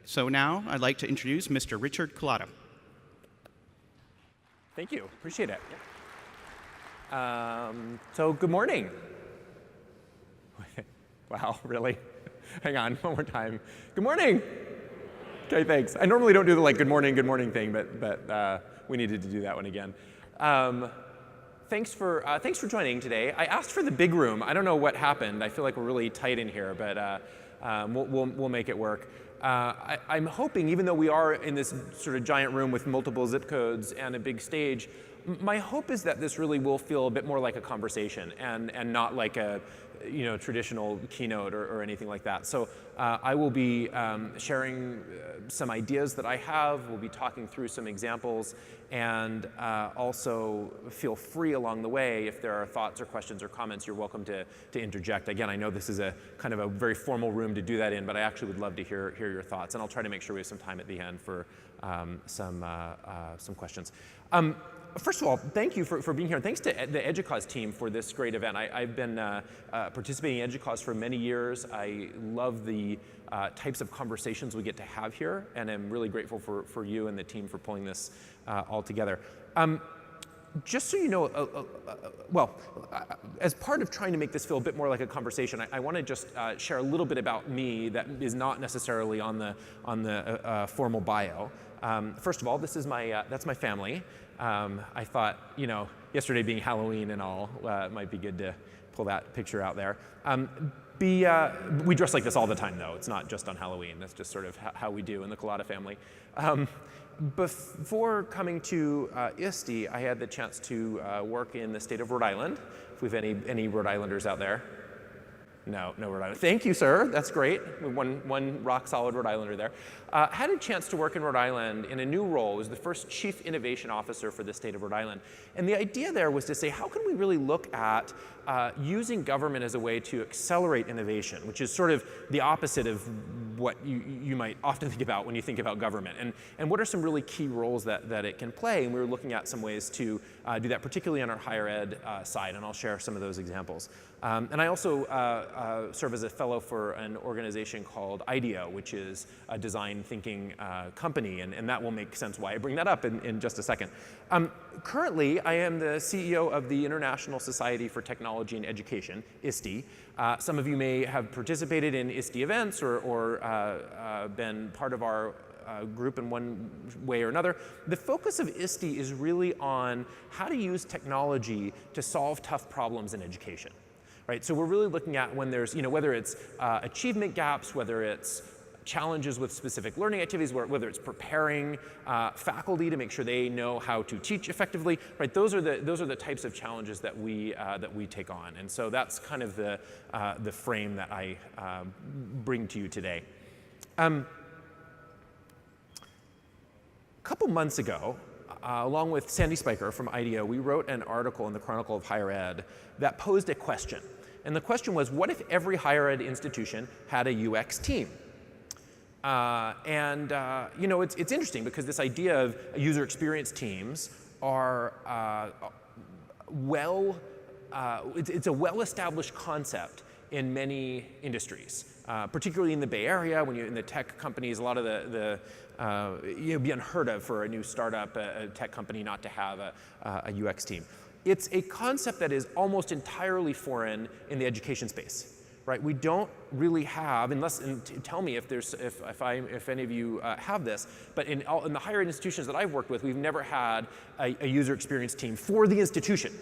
So now I'd like to introduce Mr. Richard Culatta. Thank you. Appreciate it. So good morning. Wow, really? Hang on, one more time. Good morning. Okay, thanks. I normally don't do the good morning thing, but we needed to do that one again. Thanks for joining today. I asked for the big room. I don't know what happened. I feel like we're really tight in here, but we'll make it work. I'm hoping, even though we are in this sort of giant room with multiple zip codes and a big stage, my hope is that this really will feel a bit more like a conversation and not like a traditional keynote or anything like that. So I will be sharing some ideas that I have. We'll be talking through some examples, and also feel free along the way if there are thoughts or questions or comments. You're welcome to interject. Again, I know this is a kind of a very formal room to do that in, but I actually would love to hear your thoughts, and I'll try to make sure we have some time at the end for some questions. First of all, thank you for being here, and thanks to the EDUCAUSE team for this great event. I've been participating in EDUCAUSE for many years. I love the types of conversations we get to have here, and I'm really grateful for you and the team for pulling this all together. Just so you know, as part of trying to make this feel a bit more like a conversation, I want to just share a little bit about me that is not necessarily on the formal bio. First of all, that's my family. I thought, yesterday being Halloween and all, it might be good to pull that picture out there. We dress like this all the time, though. It's not just on Halloween. That's just sort of how we do in the Culatta family. Before coming to ISTE, I had the chance to work in the state of Rhode Island. If we have any Rhode Islanders out there. No Rhode Island. Thank you, sir. That's great. One rock-solid Rhode Islander there. Had a chance to work in Rhode Island in a new role. Was the first Chief Innovation Officer for the state of Rhode Island. And the idea there was to say, how can we really look at using government as a way to accelerate innovation, which is sort of the opposite of what you might often think about when you think about government. And what are some really key roles that it can play? And we were looking at some ways to do that, particularly on our higher ed side, and I'll share some of those examples. And I also serve as a fellow for an organization called IDEO, which is a design thinking company, and that will make sense why I bring that up in just a second. Currently, I am the CEO of the International Society for Technology and Education, ISTE. Some of you may have participated in ISTE events or been part of our group in one way or another. The focus of ISTE is really on how to use technology to solve tough problems in education. Right, so we're really looking at when there's, whether it's achievement gaps, whether it's challenges with specific learning activities, whether it's preparing faculty to make sure they know how to teach effectively. Right, those are the types of challenges that we take on, and so that's kind of the frame that I bring to you today. A couple months ago, along with Sandy Spiker from IDEO, we wrote an article in the Chronicle of Higher Ed that posed a question. And the question was, what if every higher ed institution had a UX team? It's interesting because this idea of user experience teams are it's a well-established concept in many industries, particularly in the Bay Area. When you're in the tech companies, a lot of it'd be unheard of for a new startup, a tech company, not to have a UX team. It's a concept that is almost entirely foreign in the education space, right? We don't really have, tell me if any of you have this, but in the higher ed institutions that I've worked with, we've never had a user experience team for the institution.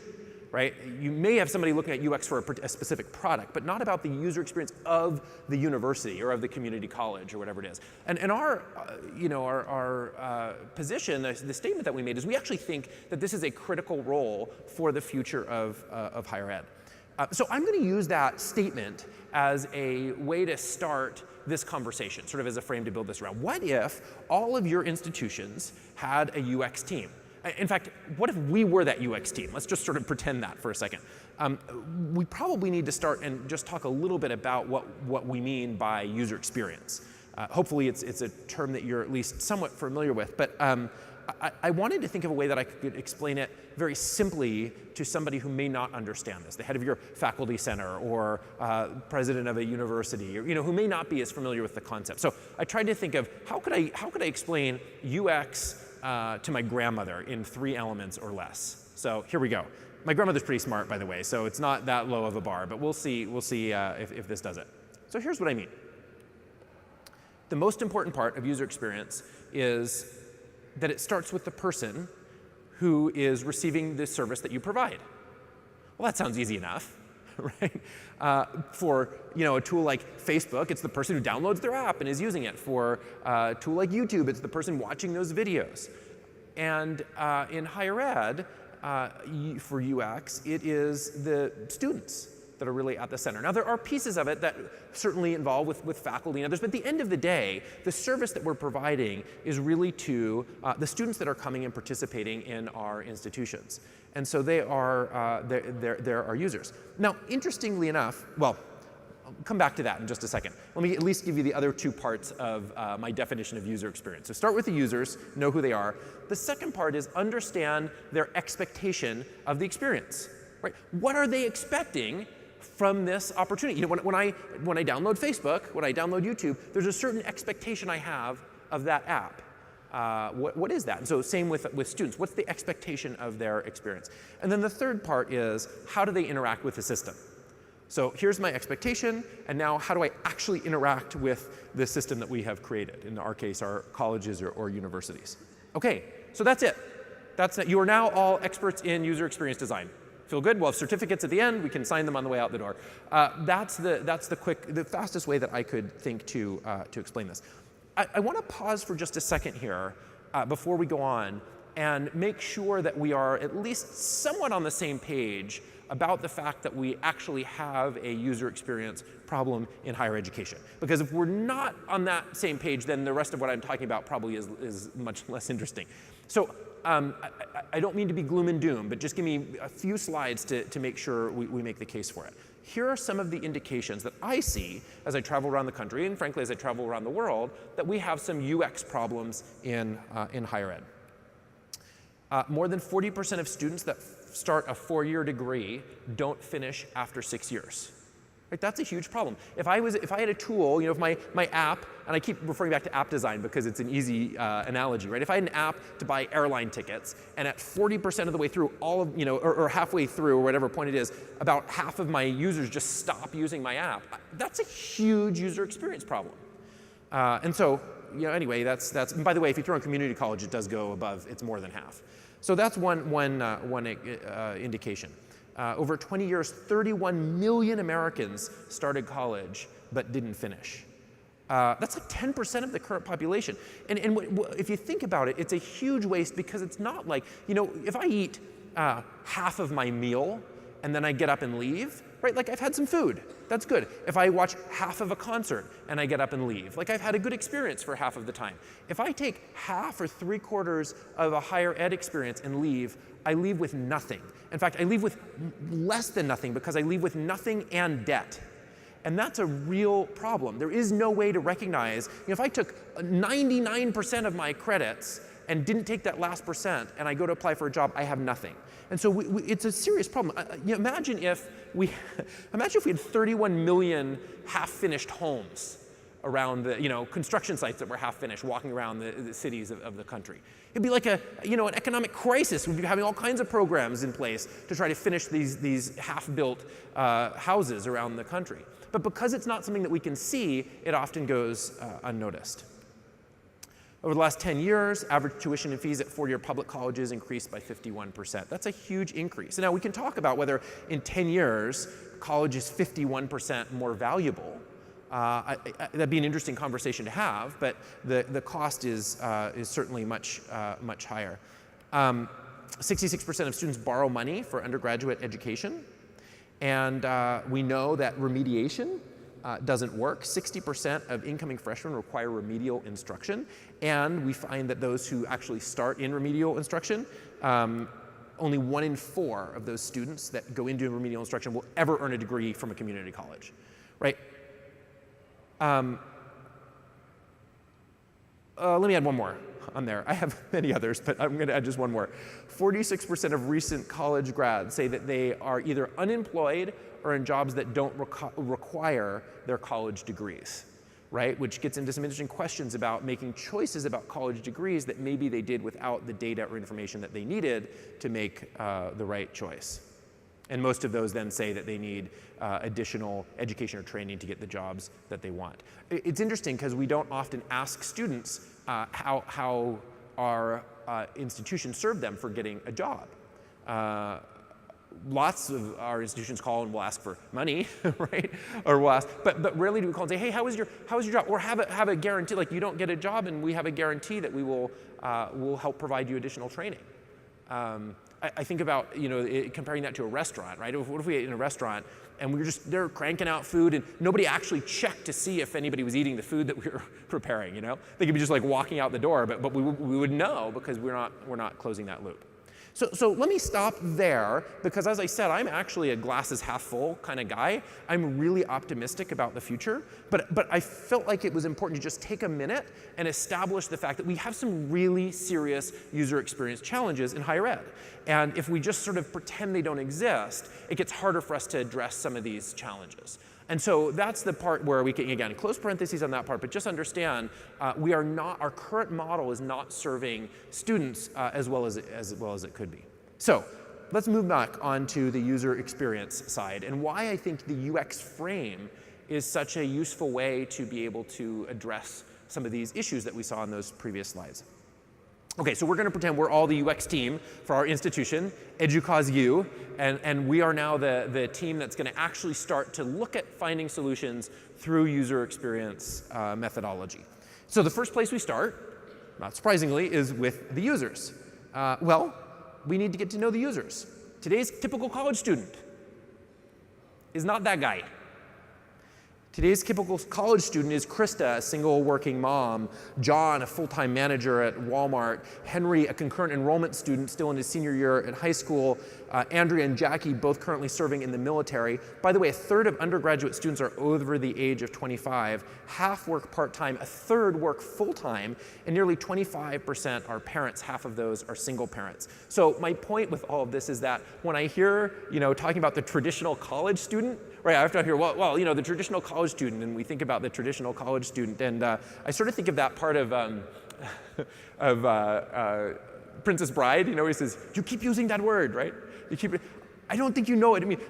Right? You may have somebody looking at UX for a specific product, but not about the user experience of the university or of the community college or whatever it is. And our position, the statement that we made is we actually think that this is a critical role for the future of higher ed. So I'm going to use that statement as a way to start this conversation, sort of as a frame to build this around. What if all of your institutions had a UX team? In fact, what if we were that UX team? Let's just sort of pretend that for a second. We probably need to start and just talk a little bit about what we mean by user experience. Hopefully it's a term that you're at least somewhat familiar with, but I wanted to think of a way that I could explain it very simply to somebody who may not understand this, the head of your faculty center or president of a university, or, who may not be as familiar with the concept. So I tried to think of how could I explain UX to my grandmother in 3 elements or less. So here we go. My grandmother's pretty smart, by the way, so it's not that low of a bar, but we'll see if this does it. So here's what I mean. The most important part of user experience is that it starts with the person who is receiving the service that you provide. Well, that sounds easy enough, right? For a tool like Facebook, it's the person who downloads their app and is using it. For a tool like YouTube, it's the person watching those videos. And in higher ed, for UX, it is the students that are really at the center. Now, there are pieces of it that certainly involve with faculty and others, but at the end of the day, the service that we're providing is really to the students that are coming and participating in our institutions. And so they're our users. Now, interestingly enough, well, I'll come back to that in just a second. Let me at least give you the other 2 parts of my definition of user experience. So start with the users, know who they are. The second part is understand their expectation of the experience. Right? What are they expecting from this opportunity? When I download Facebook, when I download YouTube, there's a certain expectation I have of that app. What is that? And so same with students. What's the expectation of their experience? And then the third part is, how do they interact with the system? So here's my expectation, and now how do I actually interact with the system that we have created? In our case, our colleges or universities. Okay, so that's it. That's it. You are now all experts in user experience design. Feel good? We'll have certificates at the end. We can sign them on the way out the door. That's the fastest way that I could think to explain this. I want to pause for just a second here before we go on and make sure that we are at least somewhat on the same page about the fact that we actually have a user experience problem in higher education. Because if we're not on that same page, then the rest of what I'm talking about probably is much less interesting. So I don't mean to be gloom and doom, but just give me a few slides to make sure we make the case for it. Here are some of the indications that I see as I travel around the country, and frankly as I travel around the world, that we have some UX problems in higher ed. More than 40% of students that start a 4-year degree don't finish after 6 years. Right? That's a huge problem. If I had a tool, if my app, and I keep referring back to app design because it's an easy analogy, right? If I had an app to buy airline tickets, and at 40% of the way through, or halfway through, or whatever point it is, about half of my users just stop using my app, that's a huge user experience problem. And so, anyway, that's. And by the way, if you throw in community college, it does go above. It's more than half. So that's one indication. Over 20 years, 31 million Americans started college but didn't finish. That's like 10% of the current population. And if you think about it, it's a huge waste because it's not like, if I eat half of my meal and then I get up and leave, right? Like I've had some food, that's good. If I watch half of a concert and I get up and leave, like I've had a good experience for half of the time. If I take half or 3/4 of a higher ed experience and leave, I leave with nothing. In fact, I leave with less than nothing because I leave with nothing and debt. And that's a real problem. There is no way to recognize, if I took 99% of my credits and didn't take that last percent and I go to apply for a job, I have nothing. And so it's a serious problem. Imagine if we had 31 million half-finished homes around the, construction sites that were half-finished, walking around the cities of the country. It'd be like an economic crisis. We'd be having all kinds of programs in place to try to finish these half-built houses around the country. But because it's not something that we can see, it often goes unnoticed. Over the last 10 years, average tuition and fees at 4-year public colleges increased by 51%. That's a huge increase. And now we can talk about whether in 10 years, college is 51% more valuable. That'd be an interesting conversation to have, but the cost is certainly much higher. 66% of students borrow money for undergraduate education, and we know that remediation doesn't work. 60% of incoming freshmen require remedial instruction, and we find that those who actually start in remedial instruction, only 1 in 4 of those students that go into remedial instruction will ever earn a degree from a community college, right? let me add one more on there. I have many others, but I'm going to add just one more. 46% of recent college grads say that they are either unemployed or in jobs that don't require their college degrees, right? Which gets into some interesting questions about making choices about college degrees that maybe they did without the data or information that they needed to make the right choice. And most of those then say that they need additional education or training to get the jobs that they want. It's interesting because we don't often ask students how our institutions serve them for getting a job. Lots of our institutions call and will ask for money, right? Or we'll ask, but rarely do we call and say, hey, how was your job? Or have a guarantee, like you don't get a job and we have a guarantee that we will help provide you additional training. I think about, comparing that to a restaurant, right? What if we ate in a restaurant and they're cranking out food and nobody actually checked to see if anybody was eating the food that we were preparing, They could be just like walking out the door, but we would know because we're not closing that loop. So let me stop there because, as I said, I'm actually a glasses half full kind of guy. I'm really optimistic about the future, but I felt like it was important to just take a minute and establish the fact that we have some really serious user experience challenges in higher ed. And if we just sort of pretend they don't exist, it gets harder for us to address some of these challenges. And so that's the part where we can, again, close parentheses on that part, but just understand our current model is not serving students as well as it could be. So let's move back onto the user experience side and why I think the UX frame is such a useful way to be able to address some of these issues that we saw in those previous slides. Okay, so we're going to pretend we're all the UX team for our institution, EDUCAUSE U, and we are now the team that's going to actually start to look at finding solutions through user experience methodology. So the first place we start, not surprisingly, is with the users. Well, we need to get to know the users. Today's typical college student is not that guy. Today's typical college student is Krista, a single working mom, John, a full-time manager at Walmart, Henry, a concurrent enrollment student still in his senior year at high school, Andrea and Jackie, both currently serving in the military. By the way, a third of undergraduate students are over the age of 25, half work part-time, a third work full-time, and nearly 25% are parents, half of those are single parents. So my point with all of this is that when I hear, talking about the traditional college student, right, I have to hear, well, the traditional college student, and we think about the traditional college student, and I sort of think of that part of Princess Bride, he says, you keep using that word, right? I don't think you know it. I mean,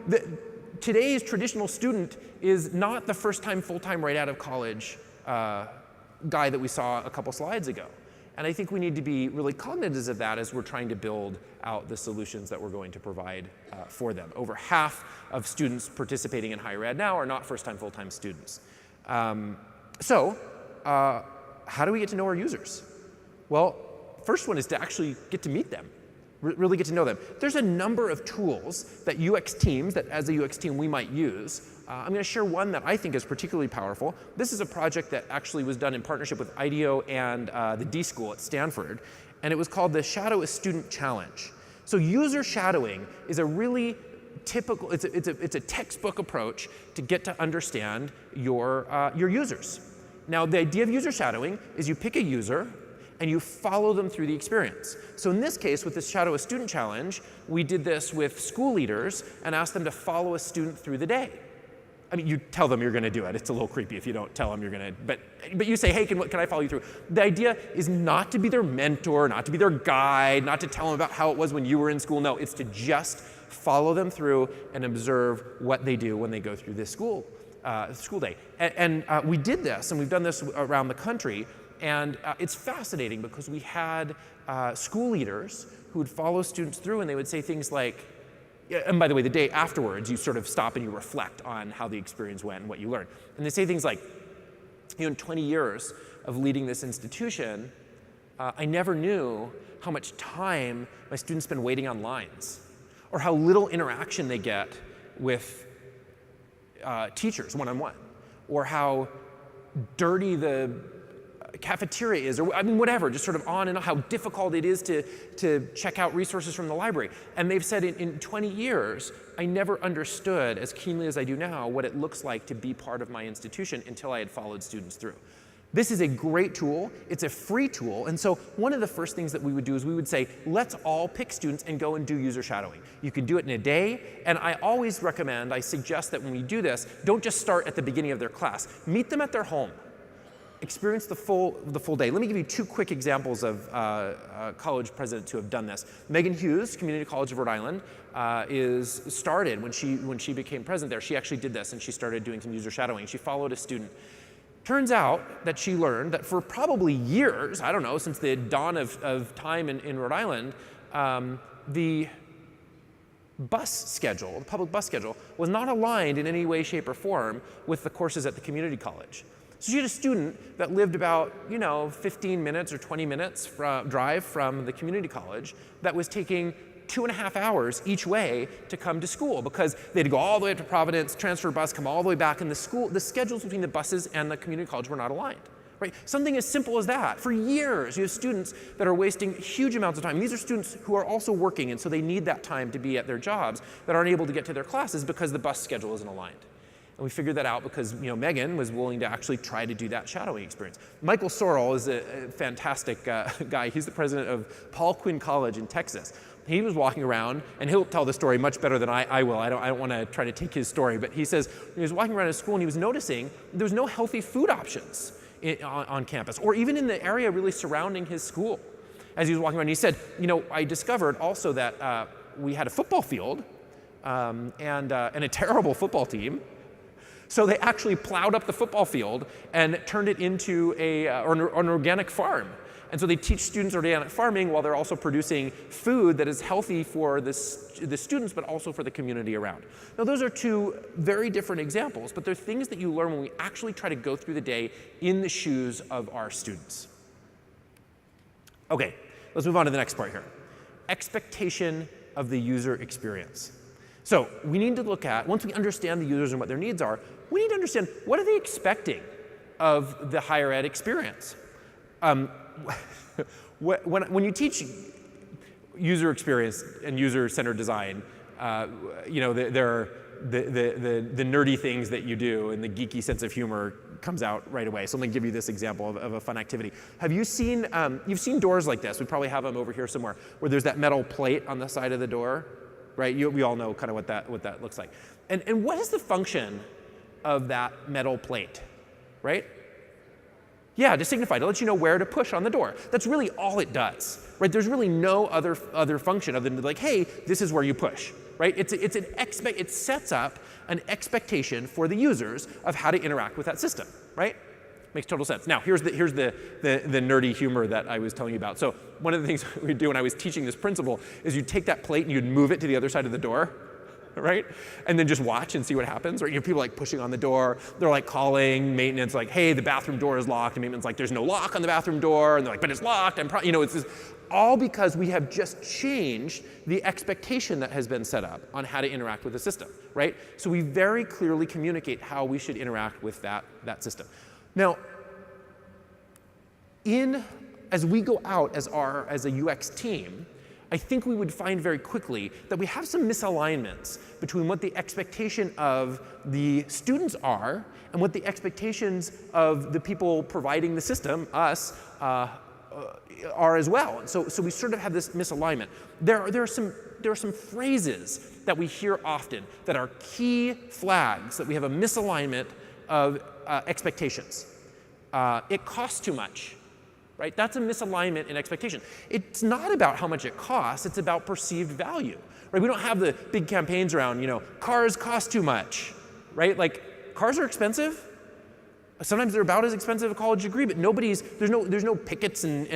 today's traditional student is not the first-time, full-time, right out of college guy that we saw a couple slides ago. And I think we need to be really cognizant of that as we're trying to build out the solutions that we're going to provide for them. Over half of students participating in higher ed now are not first-time, full-time students. So how do we get to know our users? Well, first one is to actually get to meet them, really get to know them. There's a number of tools that UX teams, that as a UX team we might use. I'm going to share one that I think is particularly powerful. This is a project that actually was done in partnership with IDEO and the D School at Stanford, and it was called the Shadow a Student Challenge. So user shadowing is a really typical, it's a textbook approach to get to understand your users. Now, the idea of user shadowing is you pick a user and you follow them through the experience. So in this case, with this Shadow a Student Challenge, we did this with school leaders and asked them to follow a student through the day. I mean, you tell them you're going to do it. It's a little creepy if you don't tell them you're going to, but you say, hey, can I follow you through? The idea is not to be their mentor, not to be their guide, not to tell them about how it was when you were in school. No, it's to just follow them through and observe what they do when they go through this school day. And we did this, and we've done this around the country, and it's fascinating because we had school leaders who would follow students through, and they would say things like, and by the way, the day afterwards, you sort of stop and you reflect on how the experience went and what you learned. And they say things like, in 20 years of leading this institution, I never knew how much time my students spend waiting on lines, or how little interaction they get with teachers one-on-one, or how dirty the cafeteria is, or I mean, whatever, just sort of on and on, how difficult it is to check out resources from the library. And they've said in 20 years, I never understood as keenly as I do now what it looks like to be part of my institution until I had followed students through. This is a great tool. It's a free tool. And so one of the first things that we would do is we would say, let's all pick students and go and do user shadowing. You can do it in a day. And I always recommend, I suggest that when we do this, don't just start at the beginning of their class. Meet them at their home. Experience the full day. Let me give you 2 quick examples of college presidents who have done this. Megan Hughes, Community College of Rhode Island, started when she became president there. She actually did this, and she started doing some user shadowing. She followed a student. Turns out that she learned that for probably years, I don't know, since the dawn of time in Rhode Island, the bus schedule, the public bus schedule, was not aligned in any way, shape, or form with the courses at the community college. So she had a student that lived about 15 minutes or 20 minutes drive from the community college that was taking 2.5 hours each way to come to school because they had to go all the way up to Providence, transfer bus, come all the way back, and the schedules between the buses and the community college were not aligned. Right? Something as simple as that. For years, you have students that are wasting huge amounts of time. These are students who are also working, and so they need that time to be at their jobs that aren't able to get to their classes because the bus schedule isn't aligned. And we figured that out because Megan was willing to actually try to do that shadowing experience. Michael Sorrell is a fantastic guy. He's the president of Paul Quinn College in Texas. He was walking around, and he'll tell the story much better than I will. I don't want to try to take his story, but he says he was walking around his school and he was noticing there was no healthy food options on campus, or even in the area really surrounding his school. As he was walking around, he said, I discovered also that we had a football field and a terrible football team. So they actually plowed up the football field and turned it into an organic farm. And so they teach students organic farming while they're also producing food that is healthy for the students, but also for the community around. Now, those are 2 very different examples, but they're things that you learn when we actually try to go through the day in the shoes of our students. Okay, let's move on to the next part here. Expectation of the user experience. So we need to look at, once we understand the users and what their needs are, we need to understand what are they expecting of the higher ed experience. When you teach user experience and user-centered design, there are the nerdy things that you do and the geeky sense of humor comes out right away. So let me give you this example of a fun activity. Have you seen, you've seen doors like this. We probably have them over here somewhere, where there's that metal plate on the side of the door, right? We all know kind of what that looks like. And what is the function of that metal plate, right? Yeah, to signify, to let you know where to push on the door. That's really all it does, right? There's really no other function other than like, hey, this is where you push, right? It sets up an expectation for the users of how to interact with that system, right? Makes total sense. Now, here's the nerdy humor that I was telling you about. So one of the things we'd do when I was teaching this principle is you'd take that plate and you'd move it to the other side of the door, right? And then just watch and see what happens. Or you have people like pushing on the door. They're like calling maintenance like, hey, the bathroom door is locked. And maintenance like, there's no lock on the bathroom door. And they're like, but it's locked. It's just, all because we have just changed the expectation that has been set up on how to interact with the system, right? So we very clearly communicate how we should interact with that system. Now, as we go out as a UX team, I think we would find very quickly that we have some misalignments between what the expectation of the students are and what the expectations of the people providing the system, us, are as well. And so we sort of have this misalignment. There are some phrases that we hear often that are key flags that we have a misalignment of expectations. It costs too much. Right? That's a misalignment in expectation. It's not about how much it costs, it's about perceived value. Right? We don't have the big campaigns around, cars cost too much, right? Like, cars are expensive. Sometimes they're about as expensive as a college degree, but there's no pickets and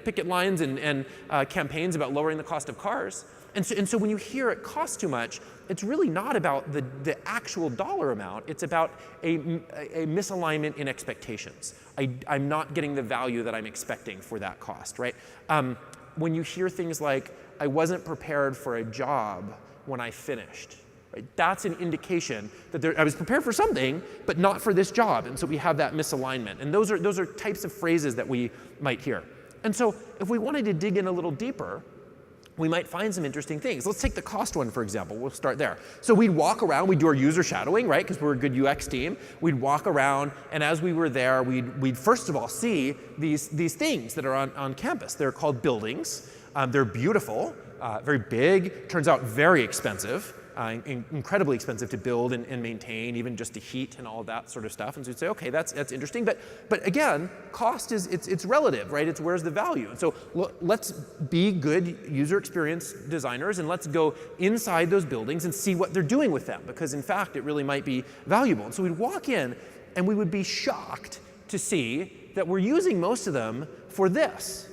picket lines and campaigns about lowering the cost of cars. And so when you hear it costs too much, it's really not about the actual dollar amount. It's about a misalignment in expectations. I'm not getting the value that I'm expecting for that cost, right? When you hear things like, I wasn't prepared for a job when I finished, right? That's an indication that I was prepared for something, but not for this job. And so we have that misalignment. And those are types of phrases that we might hear. And so if we wanted to dig in a little deeper, we might find some interesting things. Let's take the cost one, for example. We'll start there. So we'd walk around, we'd do our user shadowing, right? Because we're a good UX team. We'd walk around, and as we were there, we'd first of all see these things that are on campus. They're called buildings. They're beautiful, very big, turns out very expensive. Incredibly expensive to build and maintain, even just to heat and all of that sort of stuff. And so you'd say, okay, that's interesting. But again, cost it's relative, right? It's where's the value. And so let's be good user experience designers, and let's go inside those buildings and see what they're doing with them, because in fact, it really might be valuable. And so we'd walk in, and we would be shocked to see that we're using most of them for this.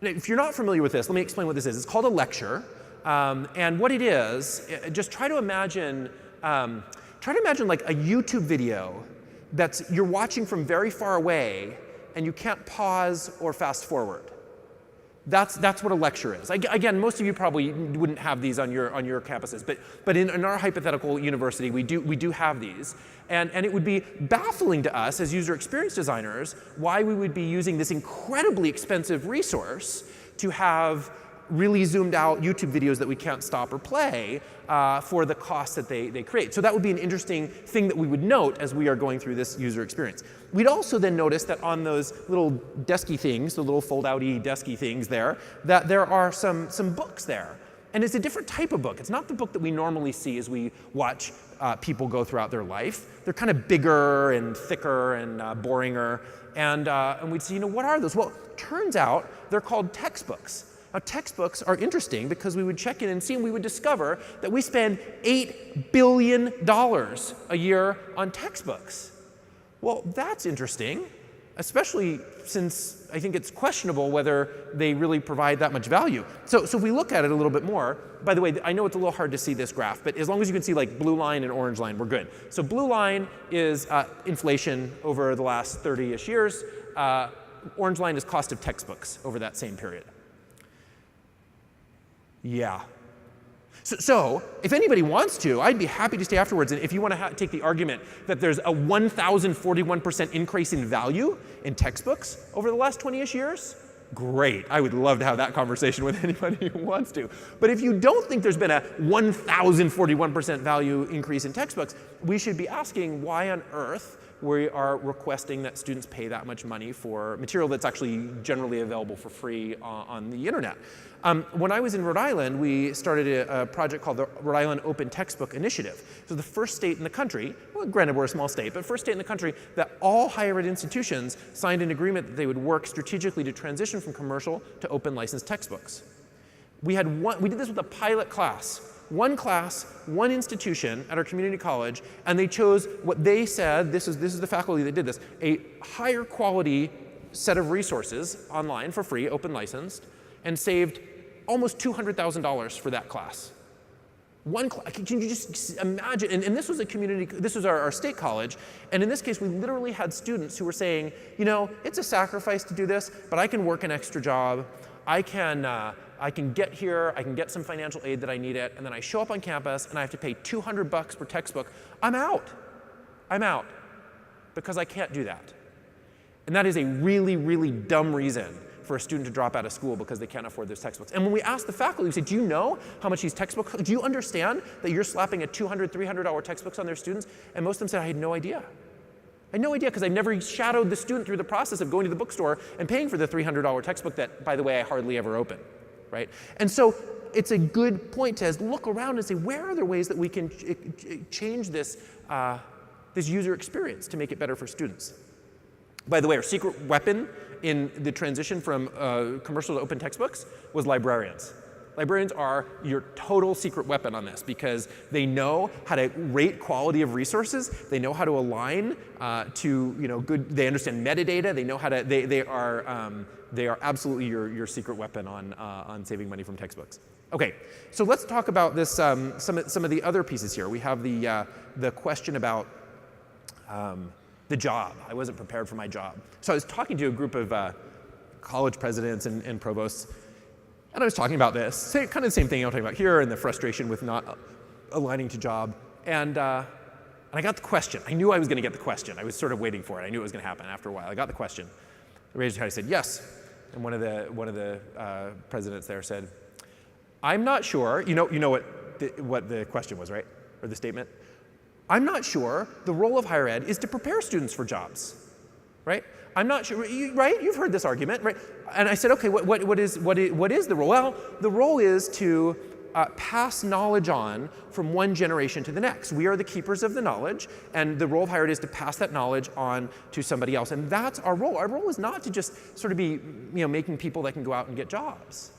Now, if you're not familiar with this, let me explain what this is. It's called a lecture. And what it is, just try to imagine like a YouTube video you're watching from very far away, and you can't pause or fast forward. That's what a lecture is. Again, most of you probably wouldn't have these on your campuses, but in our hypothetical university, we do have these. And it would be baffling to us as user experience designers why we would be using this incredibly expensive resource to have really zoomed out YouTube videos that we can't stop or play for the cost that they create. So that would be an interesting thing that we would note as we are going through this user experience. We'd also then notice that on those little desky things, the little fold-out-y desky things there, that there are some books there. And it's a different type of book. It's not the book that we normally see as we watch people go throughout their life. They're kind of bigger and thicker and boringer. And we'd say, what are those? Well, turns out they're called textbooks. Now, textbooks are interesting because we would check in and see, and we would discover that we spend $8 billion a year on textbooks. Well, that's interesting, especially since I think it's questionable whether they really provide that much value. So if we look at it a little bit more, by the way, I know it's a little hard to see this graph, but as long as you can see like blue line and orange line, we're good. So blue line is inflation over the last 30-ish years. Orange line is cost of textbooks over that same period. Yeah. So if anybody wants to, I'd be happy to stay afterwards. And if you want to take the argument that there's a 1,041% increase in value in textbooks over the last 20-ish years, great. I would love to have that conversation with anybody who wants to. But if you don't think there's been a 1,041% value increase in textbooks, we should be asking why on earth we are requesting that students pay that much money for material that's actually generally available for free on the internet. When I was in Rhode Island, we started a project called the Rhode Island Open Textbook Initiative. So the first state in the country, well, granted we're a small state, but first state in the country that all higher ed institutions signed an agreement that they would work strategically to transition from commercial to open licensed textbooks. We did this with a pilot class. One class, one institution at our community college, and they chose what they said, this is the faculty that did this, a higher quality set of resources online for free, open licensed, and saved almost $200,000 for that class. One class, can you just imagine, and this was a community, this was our state college, and in this case we literally had students who were saying, it's a sacrifice to do this, but I can work an extra job, I can get here, I can get some financial aid that I need it, and then I show up on campus and I have to pay $200 per textbook. I'm out, because I can't do that. And that is a really, really dumb reason for a student to drop out of school because they can't afford those textbooks. And when we asked the faculty, we said, do you know how much these textbooks, do you understand that you're slapping a $200, $300 textbooks on their students? And most of them said, I had no idea. I had no idea because I never shadowed the student through the process of going to the bookstore and paying for the $300 textbook that, by the way, I hardly ever open, right? And so it's a good point to look around and say, where are there ways that we can change this user experience to make it better for students? By the way, our secret weapon in the transition from commercial to open textbooks was librarians. Librarians are your total secret weapon on this because they know how to rate quality of resources. They know how to align to good. They understand metadata. They know how to. They are absolutely your secret weapon on saving money from textbooks. Okay, so let's talk about this. Some of the other pieces here. We have the question about the job. I wasn't prepared for my job. So I was talking to a group of college presidents and provosts, and I was talking about this, kind of the same thing I'm talking about here, and the frustration with not aligning to job. And I got the question. I knew I was going to get the question. I was sort of waiting for it. I knew it was going to happen after a while. I got the question. I raised my hand. I said, yes. And one of the presidents there said, I'm not sure, you know what the question was, right? Or the statement? I'm not sure the role of higher ed is to prepare students for jobs, right? I'm not sure, right? You've heard this argument, right? And I said, okay, what is the role? Well, the role is to pass knowledge on from one generation to the next. We are the keepers of the knowledge, and the role of higher ed is to pass that knowledge on to somebody else. And that's our role. Our role is not to just sort of be, making people that can go out and get jobs.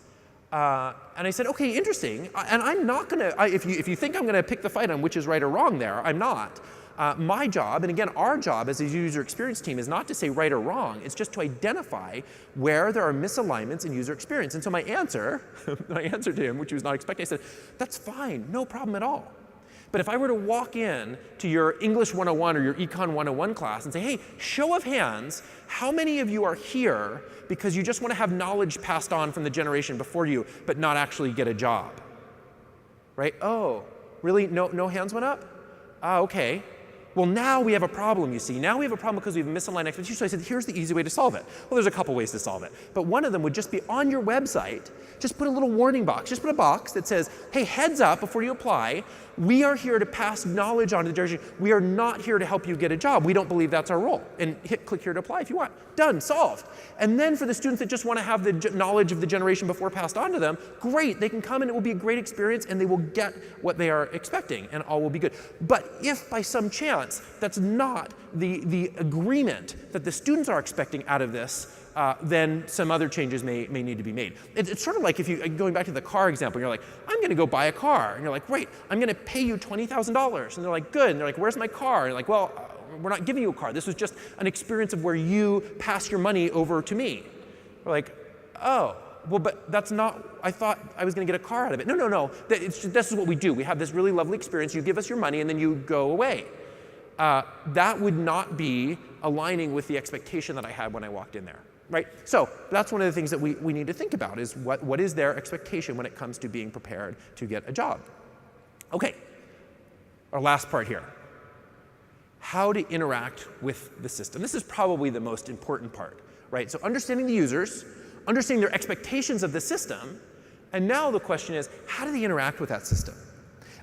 And I said, okay, interesting. And I'm not going to, if you think I'm going to pick the fight on which is right or wrong there, I'm not. My job, and again, our job as a user experience team is not to say right or wrong. It's just to identify where there are misalignments in user experience. And so my answer to him, which he was not expecting, I said, that's fine, no problem at all. But if I were to walk in to your English 101 or your Econ 101 class and say, hey, show of hands, how many of you are here because you just want to have knowledge passed on from the generation before you, but not actually get a job? Right? Oh, really? No hands went up? Okay. Well, now we have a problem, you see. Now we have a problem because we have misaligned expectations. So I said, here's the easy way to solve it. Well, there's a couple ways to solve it. But one of them would just be on your website, just put a little warning box. Just put a box that says, hey, heads up before you apply. We are here to pass knowledge on to the generation. We are not here to help you get a job. We don't believe that's our role. And click here to apply if you want. Done, solved. And then for the students that just want to have the knowledge of the generation before passed on to them, great. They can come and it will be a great experience and they will get what they are expecting and all will be good. But if by some chance that's not the agreement that the students are expecting out of this, then some other changes may need to be made. It's sort of like if you, going back to the car example, you're like, I'm going to go buy a car. And you're like, great, I'm going to pay you $20,000. And they're like, good. And they're like, where's my car? And you're like, well, we're not giving you a car. This was just an experience of where you pass your money over to me. We're like, oh, well, but that's not, I thought I was going to get a car out of it. No. This is what we do. We have this really lovely experience. You give us your money and then you go away. That would not be aligning with the expectation that I had when I walked in there. Right? So that's one of the things that we need to think about is what is their expectation when it comes to being prepared to get a job. Okay, our last part here. How to interact with the system. This is probably the most important part, right? So understanding the users, understanding their expectations of the system, and now the question is, how do they interact with that system?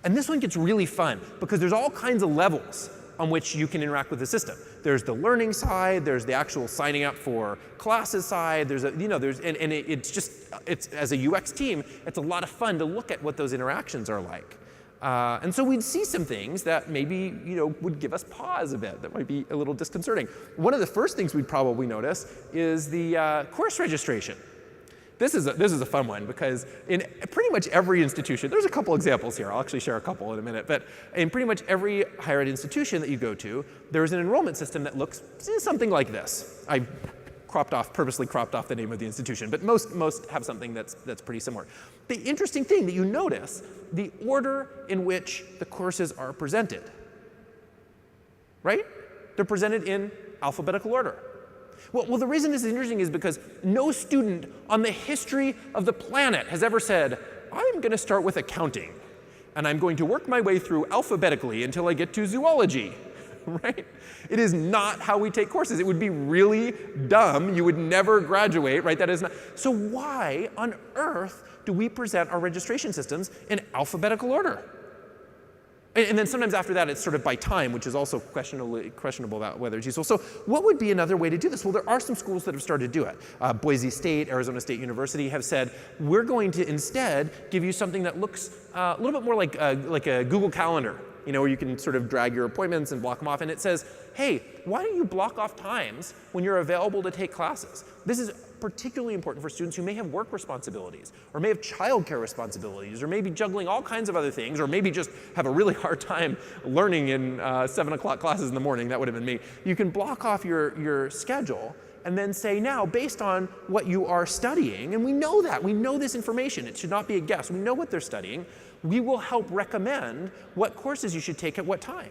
And this one gets really fun because there's all kinds of levels on which you can interact with the system. There's the learning side, there's the actual signing up for classes side, there's it's as a UX team, it's a lot of fun to look at what those interactions are like. And so we'd see some things that maybe would give us pause a bit, that might be a little disconcerting. One of the first things we'd probably notice is the course registration. This is a fun one because in pretty much every institution, there's a couple examples here. I'll actually share a couple in a minute. But in pretty much every higher ed institution that you go to, there's an enrollment system that looks something like this. I purposely cropped off the name of the institution, but most have something that's pretty similar. The interesting thing that you notice, the order in which the courses are presented, right? They're presented in alphabetical order. Well, the reason this is interesting is because no student on the history of the planet has ever said, I'm going to start with accounting, and I'm going to work my way through alphabetically until I get to zoology, right? It is not how we take courses. It would be really dumb. You would never graduate, right? That is not. So why on earth do we present our registration systems in alphabetical order? And then sometimes after that, it's sort of by time, which is also questionable about whether it's useful. So what would be another way to do this? Well, there are some schools that have started to do it. Boise State, Arizona State University have said, we're going to instead give you something that looks a little bit more like a Google Calendar, where you can sort of drag your appointments and block them off. And it says, hey, why don't you block off times when you're available to take classes? This is particularly important for students who may have work responsibilities, or may have childcare responsibilities, or maybe juggling all kinds of other things, or maybe just have a really hard time learning in 7 o'clock classes in the morning. That would have been me. You can block off your schedule and then say, now, based on what you are studying, and we know that, we know this information, it should not be a guess, we know what they're studying, we will help recommend what courses you should take at what time.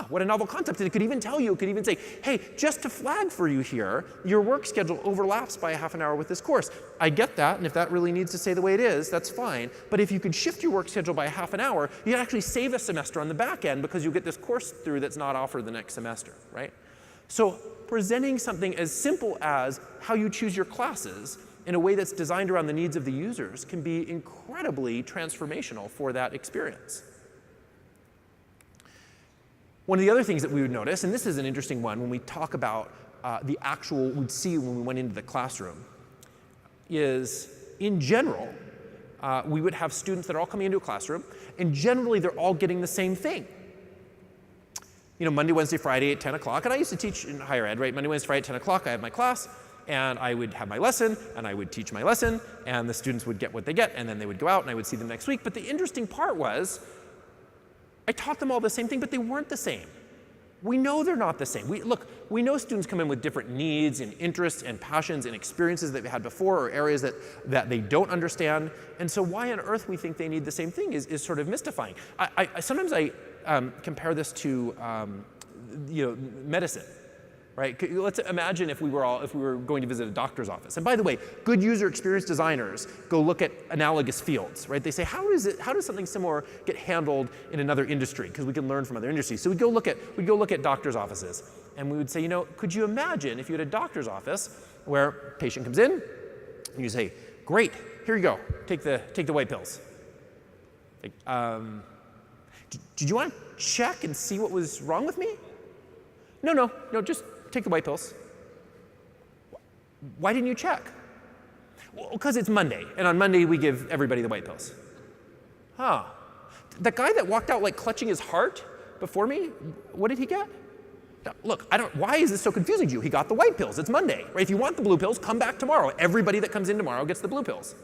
What a novel concept. And it could even tell you, it could even say, hey, just to flag for you here, your work schedule overlaps by a half an hour with this course. I get that, and if that really needs to stay the way it is, that's fine. But if you could shift your work schedule by a half an hour, you can actually save a semester on the back end because you'll get this course through that's not offered the next semester, right? So presenting something as simple as how you choose your classes in a way that's designed around the needs of the users can be incredibly transformational for that experience. One of the other things that we would notice, and this is an interesting one when we talk about the actual, we'd see when we went into the classroom, is in general, we would have students that are all coming into a classroom, and generally they're all getting the same thing. You know, Monday, Wednesday, Friday at 10 o'clock, and I used to teach in higher ed, right? Monday, Wednesday, Friday at 10 o'clock, I had my class, and I would have my lesson, and I would teach my lesson, and the students would get what they get, and then they would go out, and I would see them next week. But the interesting part was, I taught them all the same thing, but they weren't the same. We know they're not the same. We know students come in with different needs and interests and passions and experiences that they've had before or areas that they don't understand. And so why on earth we think they need the same thing is sort of mystifying. Sometimes I compare this to medicine, right? Let's imagine if we were going to visit a doctor's office. And by the way, good user experience designers go look at analogous fields, right? They say, how does something similar get handled in another industry? Because we can learn from other industries. So we'd go look at doctor's offices, and we would say, could you imagine if you had a doctor's office where a patient comes in, and you say, great, here you go, take the white pills. Like, did you want to check and see what was wrong with me? No, just take the white pills. Why didn't you check? Well, because it's Monday, and on Monday we give everybody the white pills. Huh. The guy that walked out like clutching his heart before me, what did he get? Now, look, why is this so confusing to you? He got the white pills, it's Monday, right? If you want the blue pills, come back tomorrow. Everybody that comes in tomorrow gets the blue pills.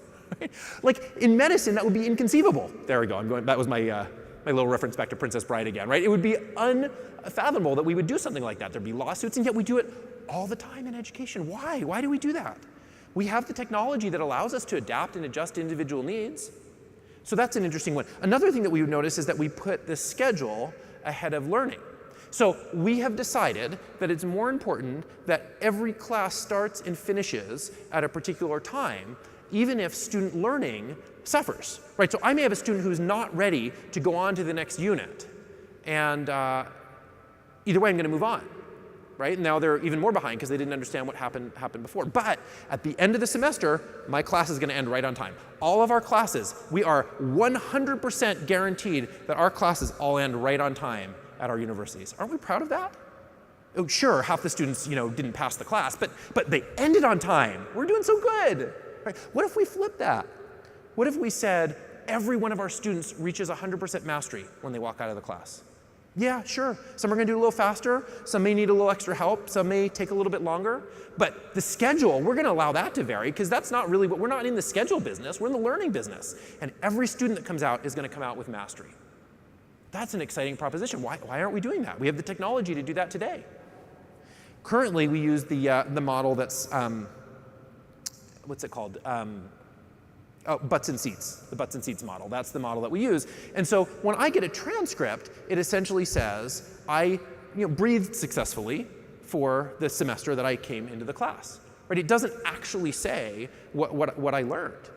Right? Like in medicine, that would be inconceivable. There we go, that was my little reference back to Princess Bride again, right? It would be unfathomable that we would do something like that. There'd be lawsuits, and yet we do it all the time in education. Why? Why do we do that? We have the technology that allows us to adapt and adjust to individual needs. So that's an interesting one. Another thing that we would notice is that we put the schedule ahead of learning. So we have decided that it's more important that every class starts and finishes at a particular time, even if student learning suffers, right? So I may have a student who's not ready to go on to the next unit, and either way I'm going to move on, right? And now they're even more behind because they didn't understand what happened before. But at the end of the semester, my class is going to end right on time. All of our classes, we are 100% guaranteed that our classes all end right on time at our universities. Aren't we proud of that? Oh, sure, half the students, didn't pass the class, but they ended on time. We're doing so good. Right? What if we flipped that? What if we said every one of our students reaches 100% mastery when they walk out of the class? Yeah, sure. Some are going to do a little faster. Some may need a little extra help. Some may take a little bit longer. But the schedule, we're going to allow that to vary because that's not really we're not in the schedule business. We're in the learning business. And every student that comes out is going to come out with mastery. That's an exciting proposition. Why aren't we doing that? We have the technology to do that today. Currently, we use the model that's what's it called? Butts and seats, the butts and seats model. That's the model that we use. And so when I get a transcript, it essentially says I breathed successfully for the semester that I came into the class. Right? It doesn't actually say what I learned.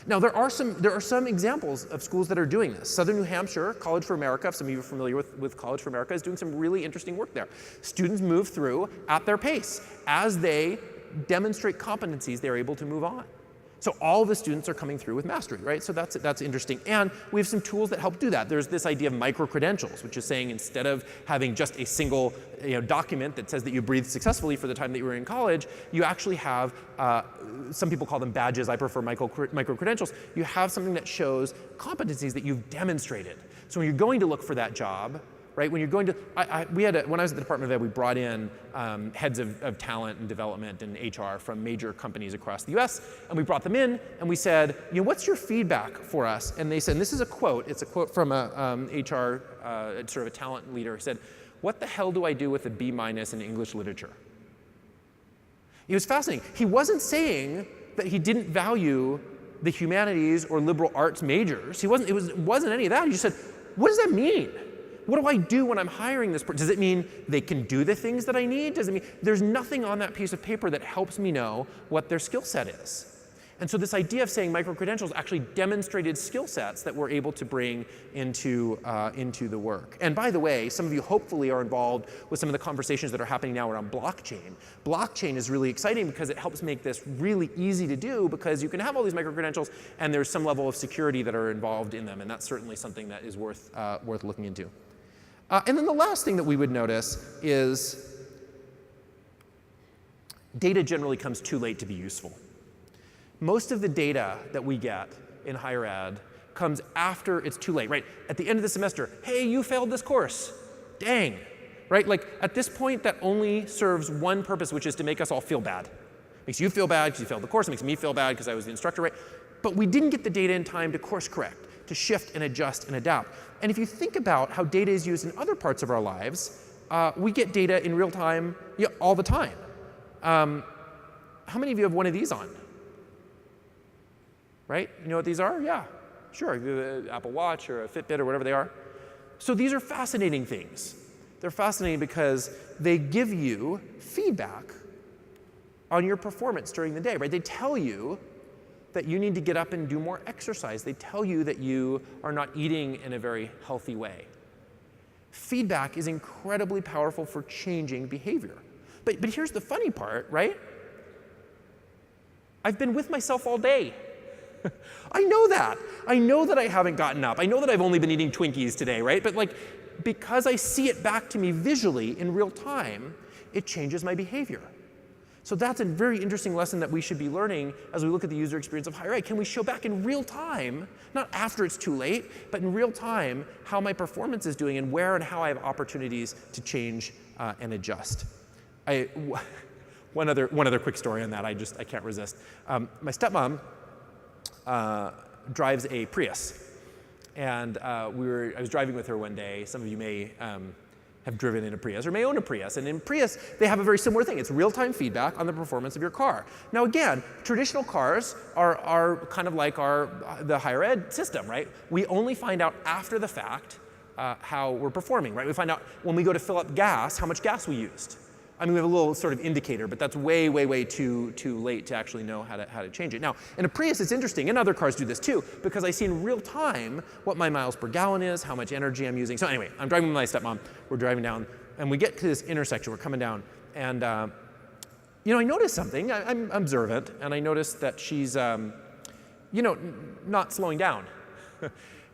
Now there are some examples of schools that are doing this. Southern New Hampshire, College for America, if some of you are familiar with College for America, is doing some really interesting work there. Students move through at their pace. As they demonstrate competencies, they're able to move on. So all the students are coming through with mastery, right? So that's interesting. And we have some tools that help do that. There's this idea of micro-credentials, which is saying instead of having just a single document that says that you breathed successfully for the time that you were in college, you actually have, some people call them badges, I prefer micro-credentials. You have something that shows competencies that you've demonstrated. So when you're going to look for that job, right? When you're going to, when I was at the Department of Ed, we brought in heads of talent and development and HR from major companies across the US, and we brought them in and we said, what's your feedback for us? And they said, and this is a quote, it's a quote from a HR, sort of a talent leader, who said, what the hell do I do with a B- in English literature? It was fascinating. He wasn't saying that he didn't value the humanities or liberal arts majors. It wasn't any of that. He just said, what does that mean? What do I do when I'm hiring this person? Does it mean they can do the things that I need? Does it mean there's nothing on that piece of paper that helps me know what their skill set is? And so this idea of saying micro-credentials actually demonstrated skill sets that we're able to bring into the work. And by the way, some of you hopefully are involved with some of the conversations that are happening now around blockchain. Blockchain is really exciting because it helps make this really easy to do, because you can have all these micro-credentials and there's some level of security that are involved in them, and that's certainly something that is worth looking into. And then the last thing that we would notice is data generally comes too late to be useful. Most of the data that we get in higher ed comes after it's too late, right? At the end of the semester, hey, you failed this course. Dang, right? Like at this point, that only serves one purpose, which is to make us all feel bad. Makes you feel bad because you failed the course. It makes me feel bad because I was the instructor, right? But we didn't get the data in time to course correct, to shift and adjust and adapt. And if you think about how data is used in other parts of our lives, we get data in real time all the time. How many of you have one of these on? Right? You know what these are? Yeah, sure. An Apple Watch or a Fitbit or whatever they are. So these are fascinating things. They're fascinating because they give you feedback on your performance during the day, right? They tell you that you need to get up and do more exercise. They tell you that you are not eating in a very healthy way. Feedback is incredibly powerful for changing behavior. But here's the funny part, right? I've been with myself all day. I know that. I know that I haven't gotten up. I know that I've only been eating Twinkies today, right? But like, because I see it back to me visually in real time, it changes my behavior. So that's a very interesting lesson that we should be learning as we look at the user experience of higher ed. Can we show back in real time, not after it's too late, but in real time, how my performance is doing and where and how I have opportunities to change and adjust. One other quick story on that. I can't resist. My stepmom drives a Prius, and I was driving with her one day. Some of you may have driven in a Prius or may own a Prius, and in Prius they have a very similar thing. It's real-time feedback on the performance of your car. Now again, traditional cars are kind of like the higher ed system, right? We only find out after the fact how we're performing, right? We find out when we go to fill up gas how much gas we used. I mean, we have a little sort of indicator, but that's way, way, way too late to actually know how to change it. Now, in a Prius, it's interesting, and other cars do this too, because I see in real time what my miles per gallon is, how much energy I'm using. So anyway, I'm driving with my stepmom. We're driving down, and we get to this intersection. We're coming down, and I noticed something. I'm observant, and I noticed that she's, not slowing down.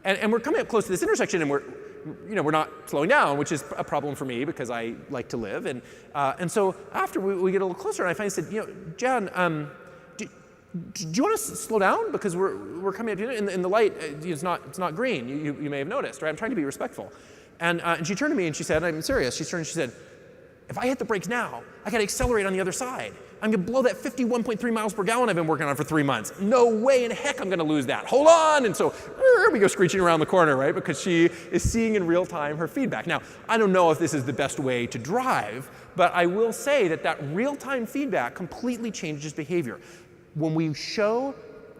and we're coming up close to this intersection, and we're not slowing down, which is a problem for me because I like to live. And so after we get a little closer, and I finally said, Jan, do you want to slow down? Because we're coming up in the light. It's not green. You may have noticed, right? I'm trying to be respectful. And she turned to me and she said, I'm serious. She turned and she said, if I hit the brakes now, I got to accelerate on the other side. I'm going to blow that 51.3 miles per gallon I've been working on for 3 months. No way in heck I'm going to lose that. Hold on. And so we go screeching around the corner, right? Because she is seeing in real time her feedback. Now, I don't know if this is the best way to drive, but I will say that real time feedback completely changes behavior. When we show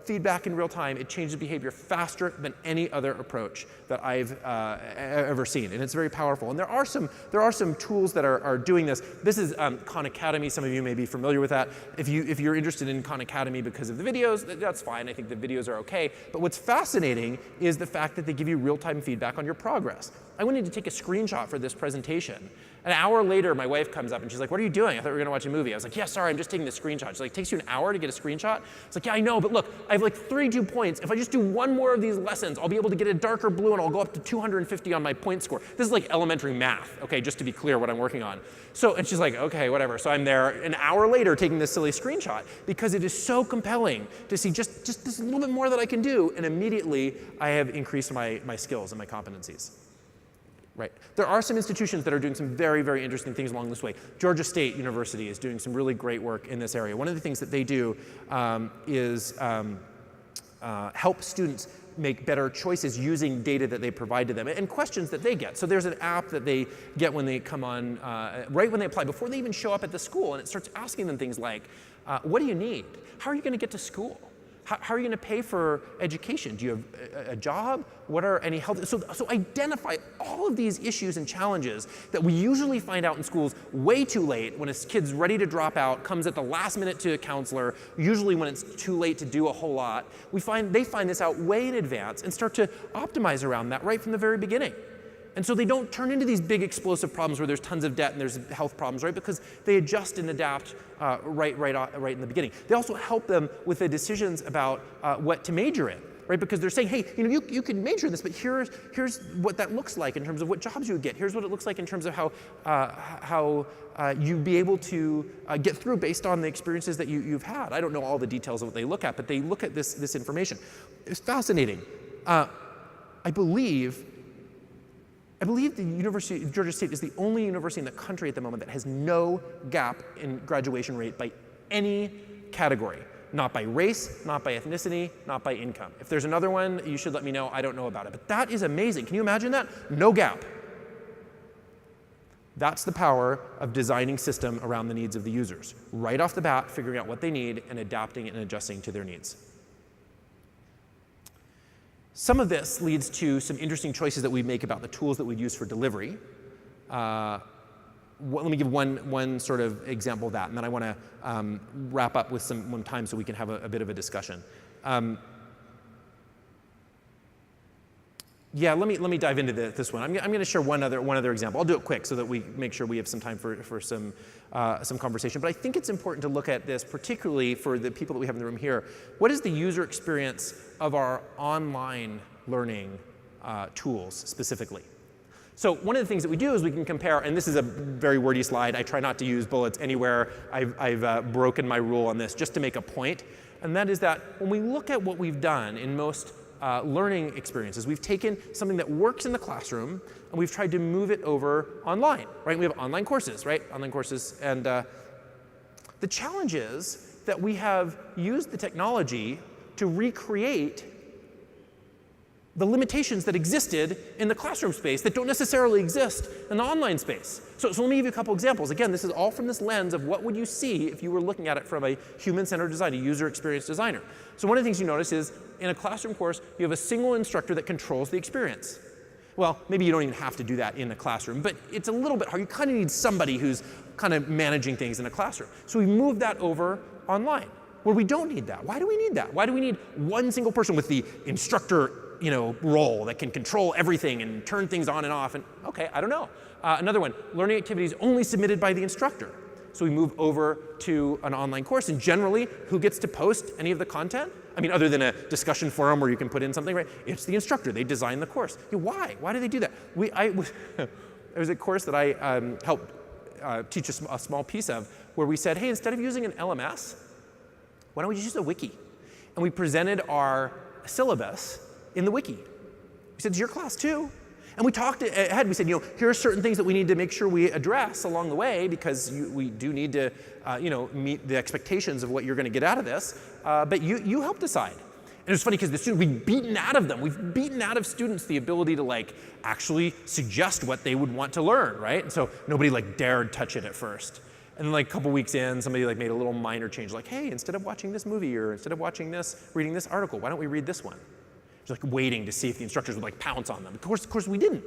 feedback in real time, it changes behavior faster than any other approach that I've ever seen, and it's very powerful. And there are some tools that are doing this. This is Khan Academy. Some of you may be familiar with that. If you're interested in Khan Academy because of the videos, that's fine. I think the videos are okay. But what's fascinating is the fact that they give you real-time feedback on your progress. I wanted to take a screenshot for this presentation. An hour later, my wife comes up and she's like, what are you doing? I thought we were going to watch a movie. I was like, yeah, sorry, I'm just taking the screenshot. She's like, it takes you an hour to get a screenshot? It's like, yeah, I know, but look, I have like 32 points. If I just do one more of these lessons, I'll be able to get a darker blue and I'll go up to 250 on my point score. This is like elementary math, okay, just to be clear what I'm working on. So, and she's like, okay, whatever. So I'm there an hour later taking this silly screenshot because it is so compelling to see just this little bit more that I can do, and immediately I have increased my skills and my competencies. Right. There are some institutions that are doing some very, very interesting things along this way. Georgia State University is doing some really great work in this area. One of the things that they do is help students make better choices using data that they provide to them and questions that they get. So there's an app that they get when they come on, right when they apply, before they even show up at the school, and it starts asking them things like, what do you need? How are you going to get to school? How are you going to pay for education? Do you have a job? What are any health? So identify all of these issues and challenges that we usually find out in schools way too late, when a kid's ready to drop out, comes at the last minute to a counselor, usually when it's too late to do a whole lot. They find this out way in advance and start to optimize around that right from the very beginning. And so they don't turn into these big explosive problems where there's tons of debt and there's health problems, right? Because they adjust and adapt right in the beginning. They also help them with the decisions about what to major in, right? Because they're saying, hey, you can major in this, but here's what that looks like in terms of what jobs you would get. Here's what it looks like in terms of how you'd be able to get through based on the experiences that you've had. I don't know all the details of what they look at, but they look at this information. It's fascinating. I believe the University of Georgia State is the only university in the country at the moment that has no gap in graduation rate by any category. Not by race, not by ethnicity, not by income. If there's another one, you should let me know. I don't know about it. But that is amazing. Can you imagine that? No gap. That's the power of designing system around the needs of the users. Right off the bat, figuring out what they need and adapting and adjusting to their needs. Some of this leads to some interesting choices that we make about the tools that we use for delivery. Let me give one sort of example of that, and then I want to wrap up with some time so we can have a bit of a discussion. Yeah, let me dive into this one. I'm going to share one other example. I'll do it quick so that we make sure we have some time for some conversation. But I think it's important to look at this, particularly for the people that we have in the room here. What is the user experience of our online learning tools specifically? So one of the things that we do is we can compare, and this is a very wordy slide. I try not to use bullets anywhere. I've broken my rule on this just to make a point. And that is that when we look at what we've done in most learning experiences, we've taken something that works in the classroom and we've tried to move it over online, right? We have online courses, right? Online courses. And the challenge is that we have used the technology to recreate the limitations that existed in the classroom space that don't necessarily exist in the online space. So let me give you a couple examples. Again, this is all from this lens of what would you see if you were looking at it from a human-centered design, a user experience designer. So one of the things you notice is in a classroom course, you have a single instructor that controls the experience. Well, maybe you don't even have to do that in a classroom, but it's a little bit hard. You kind of need somebody who's kind of managing things in a classroom. So we moved that over online, where we don't need that. Why do we need that? Why do we need one single person with the instructor role that can control everything and turn things on and off? And okay, I don't know. Another one, learning activities only submitted by the instructor. So we move over to an online course, and generally, who gets to post any of the content? I mean, other than a discussion forum where you can put in something, right? It's the instructor. They design the course. Why? Why do they do that? There was a course that I helped teach a small piece of, where we said, hey, instead of using an LMS, why don't we just use a wiki? And we presented our syllabus in the wiki. We said, it's your class too. And we talked ahead. We said, here are certain things that we need to make sure we address along the way, because we do need to, meet the expectations of what you're going to get out of this. But you help decide. And it was funny because the students, we've beaten out of them. We've beaten out of students the ability to actually suggest what they would want to learn, right? And so nobody dared touch it at first. And then a couple weeks in, somebody made a little minor change, hey, instead of watching this movie or instead of watching this, reading this article, why don't we read this one? Just waiting to see if the instructors would pounce on them. Of course we didn't.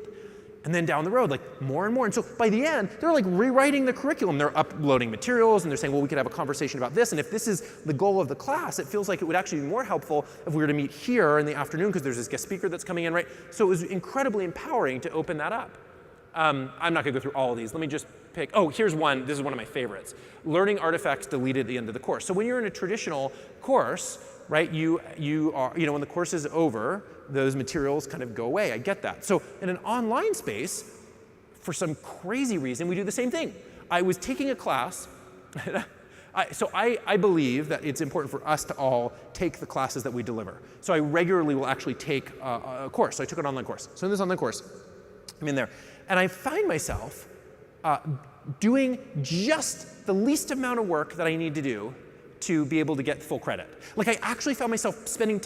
And then down the road, more and more. And so by the end, they're rewriting the curriculum. They're uploading materials and they're saying, well, we could have a conversation about this. And if this is the goal of the class, it feels like it would actually be more helpful if we were to meet here in the afternoon, because there's this guest speaker that's coming in, right? So it was incredibly empowering to open that up. I'm not going to go through all of these. Let me just pick. Oh, here's one. This is one of my favorites. Learning artifacts deleted at the end of the course. So when you're in a traditional course, right, you are, when the course is over, those materials kind of go away. I get that. So in an online space, for some crazy reason, we do the same thing. I was taking a class. I believe that it's important for us to all take the classes that we deliver. So I regularly will actually take a course. So I took an online course. So in this online course, I'm in there. And I find myself doing just the least amount of work that I need to do to be able to get full credit. I actually found myself spending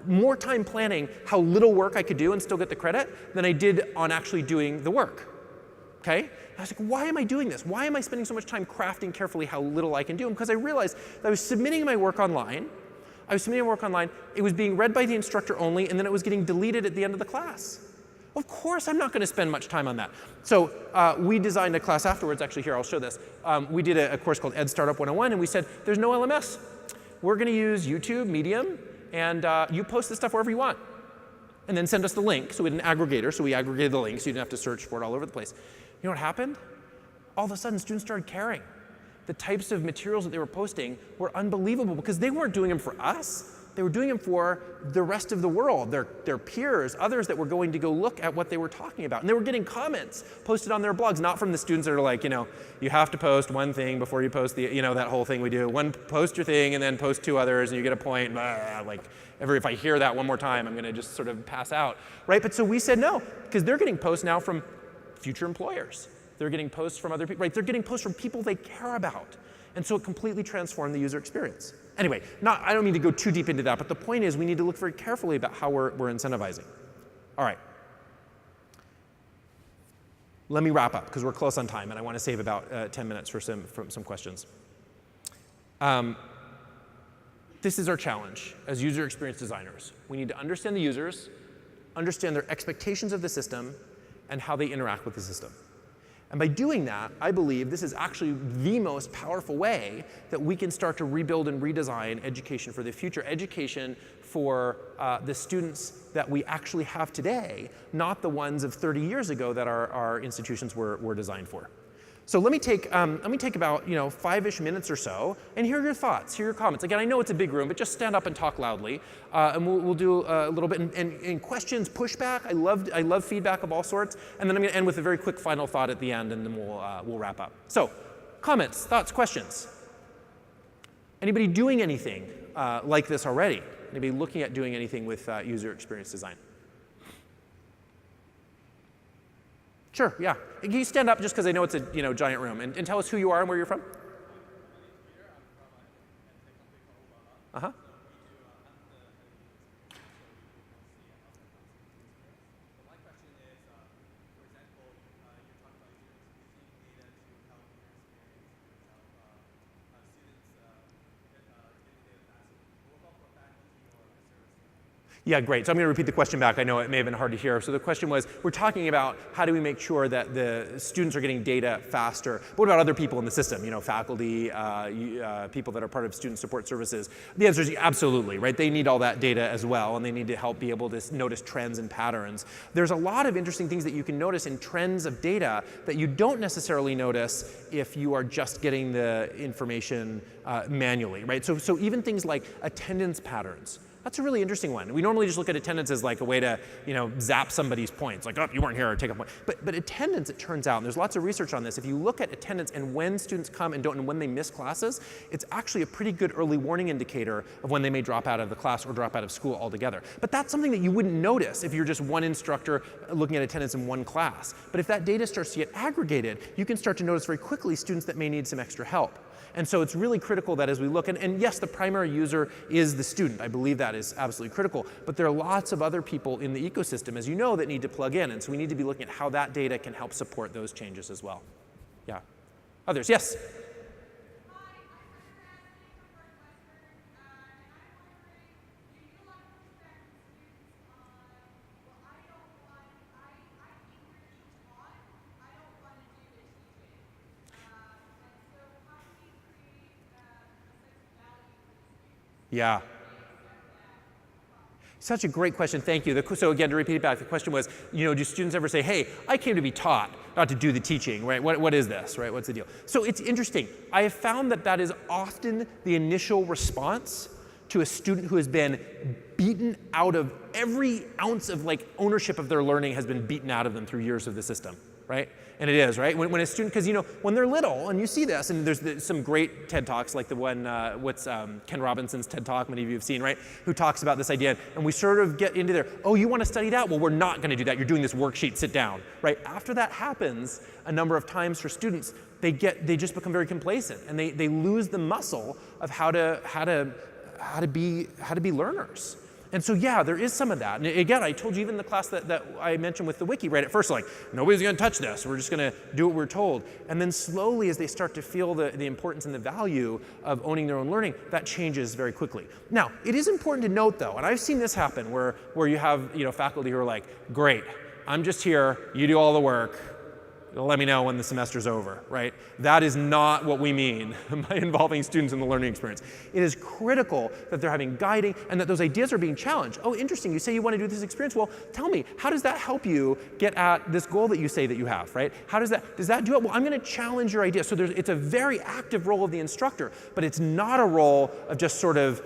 more time planning how little work I could do and still get the credit than I did on actually doing the work. okay? And I was like, why am I doing this? Why am I spending so much time crafting carefully how little I can do? Because I realized that I was submitting my work online. It was being read by the instructor only, and then it was getting deleted at the end of the class. Of course, I'm not going to spend much time on that. So we designed a class afterwards. Actually, here, I'll show this. We did a course called Ed Startup 101, and we said, there's no LMS. We're going to use YouTube, Medium, and you post this stuff wherever you want. And then send us the link. So we had an aggregator, so we aggregated the link, so you didn't have to search for it all over the place. You know what happened? All of a sudden, students started caring. The types of materials that they were posting were unbelievable because they weren't doing them for us. They were doing them for the rest of the world, their peers, others that were going to go look at what they were talking about. And they were getting comments posted on their blogs, not from the students that are like, you have to post one thing before you post the, that whole thing we do. Post your thing and then post 2 others and you get a point. If I hear that one more time, I'm going to just sort of pass out, right? But so we said no, because they're getting posts now from future employers. They're getting posts from other people, right? They're getting posts from people they care about. And so it completely transformed the user experience. Anyway, I don't mean to go too deep into that, but the point is we need to look very carefully about how we're incentivizing. All right. Let me wrap up, because we're close on time, and I want to save about 10 minutes for some questions. This is our challenge as user experience designers. We need to understand the users, understand their expectations of the system, and how they interact with the system. And by doing that, I believe this is actually the most powerful way that we can start to rebuild and redesign education for the future, education for the students that we actually have today, not the ones of 30 years ago that our institutions were designed for. So let me take about 5-ish minutes or so and hear your thoughts, hear your comments. Again, I know it's a big room, but just stand up and talk loudly, and we'll do a little bit. And questions, pushback. I love feedback of all sorts. And then I'm going to end with a very quick final thought at the end, and then we'll wrap up. So, comments, thoughts, questions. Anybody doing anything like this already? Anybody looking at doing anything with user experience design? Sure, yeah. Can you stand up just because I know it's a giant room, and tell us who you are and where you're from? Uh-huh. Yeah, great. So I'm going to repeat the question back. I know it may have been hard to hear. So the question was, we're talking about how do we make sure that the students are getting data faster. But what about other people in the system? Faculty, people that are part of student support services. The answer is absolutely, right? They need all that data as well, and they need to help be able to notice trends and patterns. There's a lot of interesting things that you can notice in trends of data that you don't necessarily notice if you are just getting the information manually, right? So even things like attendance patterns. That's a really interesting one. We normally just look at attendance as like a way to, zap somebody's points, like, oh, you weren't here, or take a point. But attendance, it turns out, and there's lots of research on this, if you look at attendance and when students come and don't, and when they miss classes, it's actually a pretty good early warning indicator of when they may drop out of the class or drop out of school altogether. But that's something that you wouldn't notice if you're just one instructor looking at attendance in one class. But if that data starts to get aggregated, you can start to notice very quickly students that may need some extra help. And so it's really critical that as we look, and yes, the primary user is the student. I believe that is absolutely critical. But there are lots of other people in the ecosystem, as you know, that need to plug in. And so we need to be looking at how that data can help support those changes as well. Yeah. Others, yes? Yeah. Such a great question, thank you. So again, to repeat it back, the question was, do students ever say, hey, I came to be taught, not to do the teaching, right? What is this, right? What's the deal? So it's interesting. I have found that is often the initial response to a student who has been beaten out of every ounce of ownership of their learning has been beaten out of them through years of the system, right? And it is, right? When a student, because when they're little, and you see this, and there's some great TED Talks, like the one, Ken Robinson's TED Talk, many of you have seen, right? Who talks about this idea, and we sort of get into there, oh, you want to study that? Well, we're not going to do that. You're doing this worksheet, sit down, right? After that happens a number of times for students, they just become very complacent, and they lose the muscle of how to be learners. And so yeah, there is some of that. And again, I told you even in the class that I mentioned with the wiki, right? At first, like, nobody's going to touch this. We're just going to do what we're told. And then slowly, as they start to feel the importance and the value of owning their own learning, that changes very quickly. Now, it is important to note, though, and I've seen this happen, where you have faculty who are like, great, I'm just here, you do all the work, let me know when the semester's over, right? That is not what we mean by involving students in the learning experience. It is critical that they're having guiding and that those ideas are being challenged. Oh, interesting, you say you want to do this experience. Well, tell me, how does that help you get at this goal that you say that you have, right? How does that do it? Well, I'm going to challenge your idea. So it's a very active role of the instructor, but it's not a role of just sort of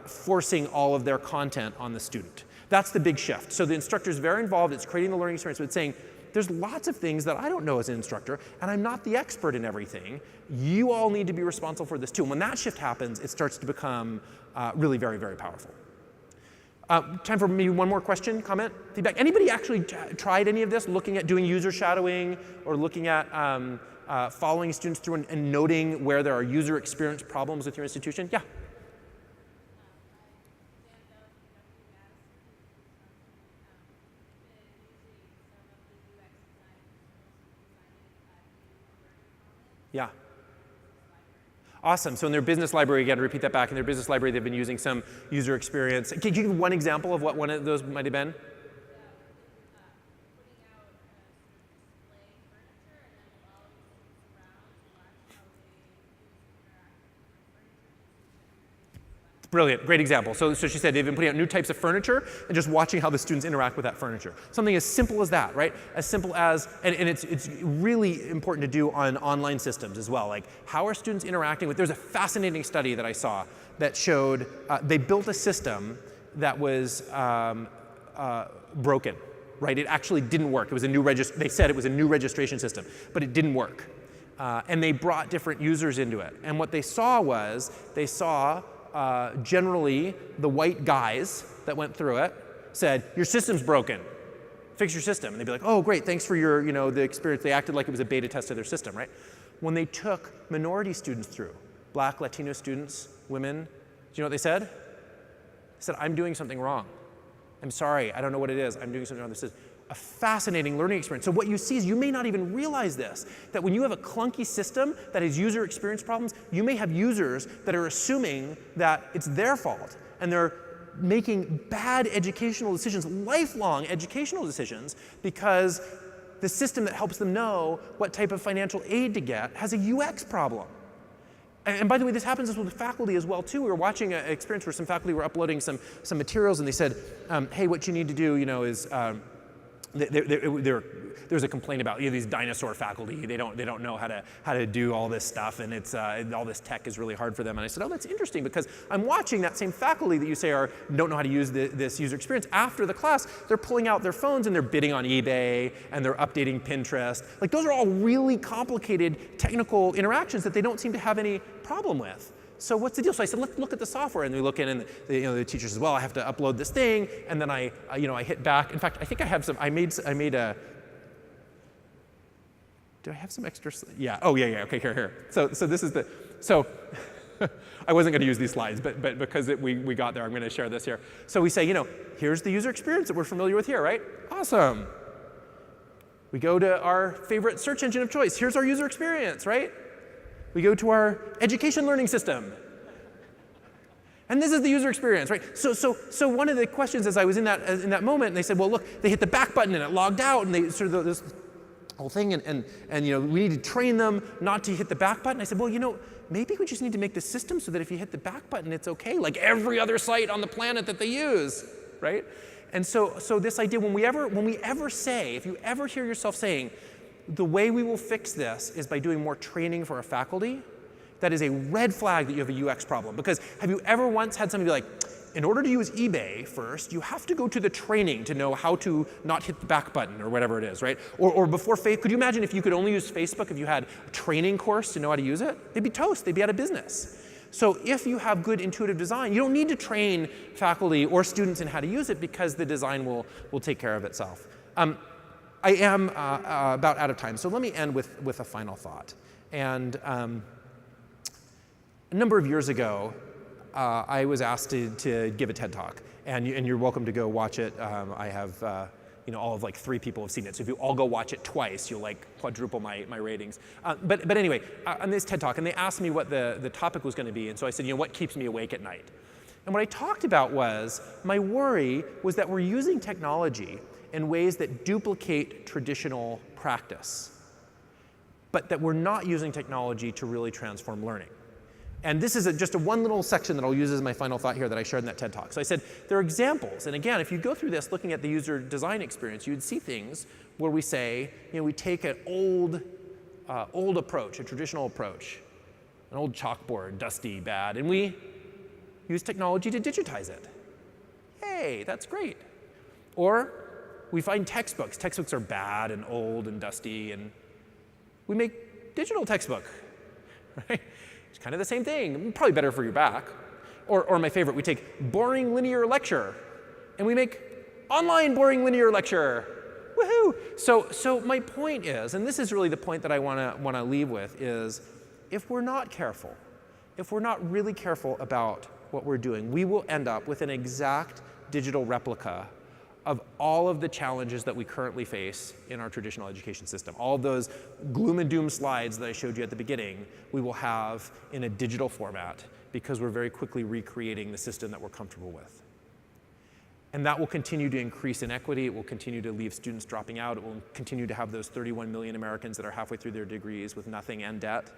forcing all of their content on the student. That's the big shift. So the instructor is very involved. It's creating the learning experience, but it's saying, there's lots of things that I don't know as an instructor, and I'm not the expert in everything. You all need to be responsible for this too. And when that shift happens, it starts to become really very, very powerful. Time for maybe one more question, comment, feedback. Anybody actually tried any of this, looking at doing user shadowing or looking at following students through and noting where there are user experience problems with your institution? Yeah. Yeah. Awesome. So in their business library, again, repeat that back. In their business library, they've been using some user experience. Can you give one example of what one of those might have been? Brilliant, great example. So she said they've been putting out new types of furniture and just watching how the students interact with that furniture. Something as simple as that, right? As simple as, and it's really important to do on online systems as well. Like, how are students interacting with, there's a fascinating study that I saw that showed they built a system that was broken, right? It actually didn't work. It was a new they said it was a new registration system, but it didn't work. And they brought different users into it. And what they saw was, generally, the white guys that went through it said, your system's broken, fix your system. And they'd be like, oh, great, thanks for your, the experience. They acted like it was a beta test of their system, right? When they took minority students through, Black, Latino students, women, do you know what they said? They said, I'm doing something wrong. I'm sorry, I don't know what it is. I'm doing something wrong. This is a fascinating learning experience. So what you see is you may not even realize this, that when you have a clunky system that has user experience problems, you may have users that are assuming that it's their fault, and they're making bad educational decisions, lifelong educational decisions, because the system that helps them know what type of financial aid to get has a UX problem. And by the way, this happens with faculty as well too. We were watching an experience where some faculty were uploading some materials, and they said, hey, what you need to do, is there's a complaint about these dinosaur faculty. They don't know how to do all this stuff, and it's all this tech is really hard for them. And I said, oh, that's interesting, because I'm watching that same faculty that you say don't know how to use this user experience. After the class, they're pulling out their phones and they're bidding on eBay and they're updating Pinterest. Like, those are all really complicated technical interactions that they don't seem to have any problem with. So what's the deal? So I said, let's look at the software, and we look in, and the teacher says, well, I have to upload this thing, and then I hit back. In fact, I think I have some. I made a. Do I have some extra? Yeah. Oh yeah. Okay. Here. So this is the. So I wasn't going to use these slides, but because we got there, I'm going to share this here. So we say, here's the user experience that we're familiar with here, right? Awesome. We go to our favorite search engine of choice. Here's our user experience, right? We go to our education learning system. And this is the user experience, right? So one of the questions as I was in that moment, and they said, well, look, they hit the back button and it logged out, and they sort of this whole thing, and we need to train them not to hit the back button. I said, well, maybe we just need to make the system so that if you hit the back button, it's okay, like every other site on the planet that they use, right? And so this idea, when we ever say, if you ever hear yourself saying, the way we will fix this is by doing more training for our faculty, that is a red flag that you have a UX problem. Because have you ever once had somebody be like, in order to use eBay first, you have to go to the training to know how to not hit the back button or whatever it is, right? Or before Facebook, could you imagine if you could only use Facebook if you had a training course to know how to use it? They'd be toast, they'd be out of business. So if you have good intuitive design, you don't need to train faculty or students in how to use it, because the design will take care of itself. I am about out of time, so let me end with a final thought. And a number of years ago, I was asked to give a TED Talk, and you're welcome to go watch it. I have all of like 3 people have seen it, so if you all go watch it twice, you'll like quadruple my ratings. But anyway, on this TED Talk, and they asked me what the topic was going to be, and so I said, what keeps me awake at night? And what I talked about was, my worry was that we're using technology in ways that duplicate traditional practice, but that we're not using technology to really transform learning. And this is just one little section that I'll use as my final thought here that I shared in that TED Talk. So I said, there are examples. And again, if you go through this looking at the user design experience, you would see things where we say, we take an old approach, a traditional approach, an old chalkboard, dusty, bad, and we use technology to digitize it. Hey, that's great. Or we find textbooks. Textbooks are bad and old and dusty, and we make digital textbook, right? It's kind of the same thing, probably better for your back. Or my favorite, we take boring linear lecture, and we make online boring linear lecture. Woohoo! So my point is, and this is really the point that I want to leave with, is if we're not careful, if we're not really careful about what we're doing, we will end up with an exact digital replica of all of the challenges that we currently face in our traditional education system. All of those gloom and doom slides that I showed you at the beginning, we will have in a digital format because we're very quickly recreating the system that we're comfortable with. And that will continue to increase inequity. It will continue to leave students dropping out. It will continue to have those 31 million Americans that are halfway through their degrees with nothing and debt.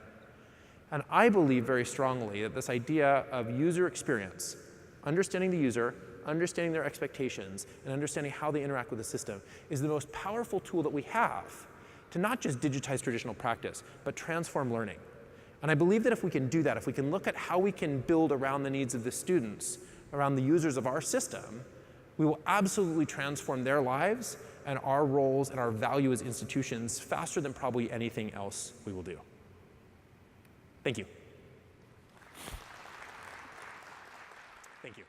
And I believe very strongly that this idea of user experience, understanding the user, understanding their expectations, and understanding how they interact with the system is the most powerful tool that we have to not just digitize traditional practice, but transform learning. And I believe that if we can do that, if we can look at how we can build around the needs of the students, around the users of our system, we will absolutely transform their lives and our roles and our value as institutions faster than probably anything else we will do. Thank you. Thank you.